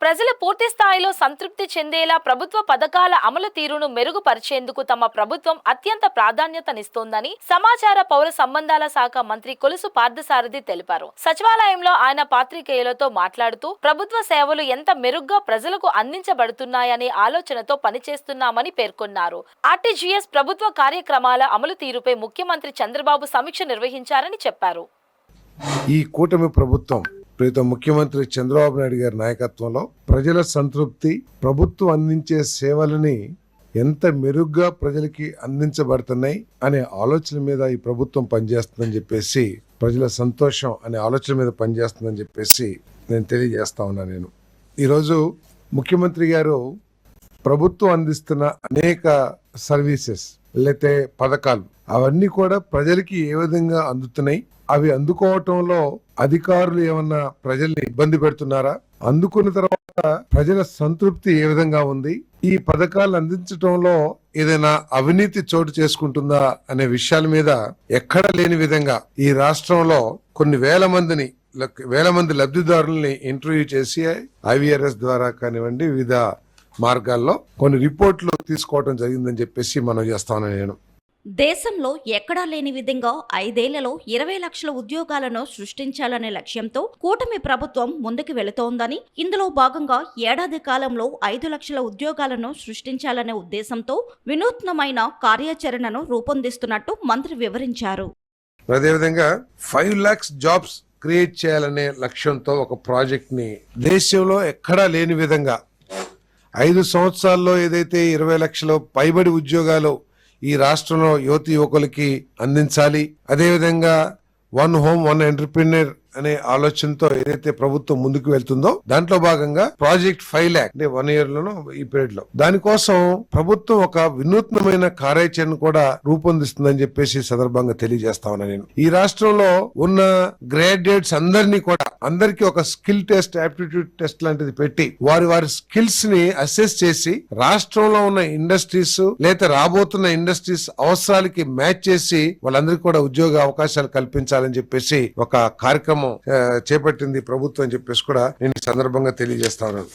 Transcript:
ప్రజలు పూర్తి స్థాయిలో సంతృప్తి చెందేలా ప్రభుత్వ పథకాల అమలు తీరును మెరుగుపరిచేందుకు తమ ప్రభుత్వం అత్యంత ప్రాధాన్యతనిస్తోందని సమాచార పౌర సంబంధాల శాఖ మంత్రి కొలుసు పార్థసారథి తెలిపారు. సచివాలయంలో ఆయన పాత్రికేయులతో మాట్లాడుతూ ప్రభుత్వ సేవలు ఎంత మెరుగ్గా ప్రజలకు అందించబడుతున్నాయనే ఆలోచనతో పనిచేస్తున్నామని పేర్కొన్నారు. ఆర్టీజీఎస్ ప్రభుత్వ కార్యక్రమాల అమలు తీరుపై ముఖ్యమంత్రి చంద్రబాబు సమీక్ష నిర్వహించారని చెప్పారు. ఈ కూటమి ప్రభుత్వం ప్రీతం ముఖ్యమంత్రి చంద్రబాబు నాయుడు గారి నాయకత్వంలో ప్రజల సంతృప్తి, ప్రభుత్వం అందించే సేవలని ఎంత మెరుగ్గా ప్రజలకి అందించబడుతున్నాయి అనే ఆలోచన మీద ఈ ప్రభుత్వం పనిచేస్తుందని చెప్పేసి, ప్రజల సంతోషం అనే ఆలోచన మీద పనిచేస్తుందని చెప్పేసి నేను తెలియజేస్తా ఉన్నా. నేను ఈరోజు ముఖ్యమంత్రి గారు ప్రభుత్వం అందిస్తున్న అనేక సర్వీసెస్ లేతే పథకాలు అవన్నీ కూడా ప్రజలకి ఏ విధంగా అందుతున్నాయి, అవి అందుకోవటంలో అధికారులు ఏమన్నా ప్రజల్ని ఇబ్బంది పెడుతున్నారా, అందుకున్న తర్వాత ప్రజల సంతృప్తి ఏ విధంగా ఉంది, ఈ పథకాలు అందించడంలో ఏదైనా అవినీతి చోటు చేసుకుంటుందా అనే విషయాల మీద ఎక్కడ లేని విధంగా ఈ రాష్ట్రంలో కొన్ని వేల మంది లబ్ధిదారుల్ని ఇంటర్వ్యూ చేసి IVRS ద్వారా కానివ్వండి వివిధ మార్గాల్లో కొన్ని రిపోర్ట్లు తీసుకోవడం జరిగిందని చెప్పేసి మనం చేస్తాను. నేను దేశంలో ఎక్కడా లేని విధంగా 5 ఏళ్లలో 20 లక్షల ఉద్యోగాలను సృష్టించాలనే లక్ష్యంతో కూటమి ప్రభుత్వం ముందుకు వెళుతోందని, ఇందులో భాగంగా ఏడాది కాలంలో 5 లక్షల ఉద్యోగాలను సృష్టించాలనే ఉద్దేశంతో వినూత్నమైన కార్యాచరణను రూపొందిస్తున్నట్టు మంత్రి వివరించారు. అదేవిధంగా 5 lakhs జాబ్స్ క్రియేట్ చేయాలనే లక్ష్యంతో ఒక ప్రాజెక్ట్ ని దేశంలో ఎక్కడా లేని విధంగా 5 సంవత్సరాల్లో ఏదైతే 20 లక్షల పైబడి ఉద్యోగాలు ఈ రాష్ట్రంలో యువకులకి అందించాలి, అదేవిధంగా 1 home 1 ఎంటర్‌ప్రెన్యూర్ అనే ఆలోచనతో ఏదైతే ప్రభుత్వం ముందుకు వెళ్తుందో దాంట్లో భాగంగా ప్రాజెక్ట్ 5 lakh అంటే 1 year లోనో ఈ పీరియడ్ లో దానికోసం ప్రభుత్వం ఒక వినూత్నమైన కార్యాచరణ కూడా రూపొందిస్తుందని చెప్పేసి సందర్భంగా తెలియజేస్తా ఉన్నా. నేను ఈ రాష్ట్రంలో ఉన్న గ్రాడ్యుయేట్స్ అందరికీ ఒక స్కిల్ టెస్ట్, ఆప్టిట్యూడ్ టెస్ట్ లాంటిది పెట్టి వారి స్కిల్స్ ని అసెస్ చేసి రాష్ట్రంలో ఉన్న ఇండస్ట్రీస్ లేదా రాబోతున్న ఇండస్ట్రీస్ అవసరాలకి మ్యాచ్ చేసి వాళ్ళందరికీ కూడా ఉద్యోగ అవకాశాలు కల్పించాలని చెప్పేసి ఒక కార్యక్రమం చేపట్టింది ప్రభుత్వం అని చెప్పేసి కూడా నేను ఈ సందర్భంగా తెలియజేస్తా ఉన్నాను.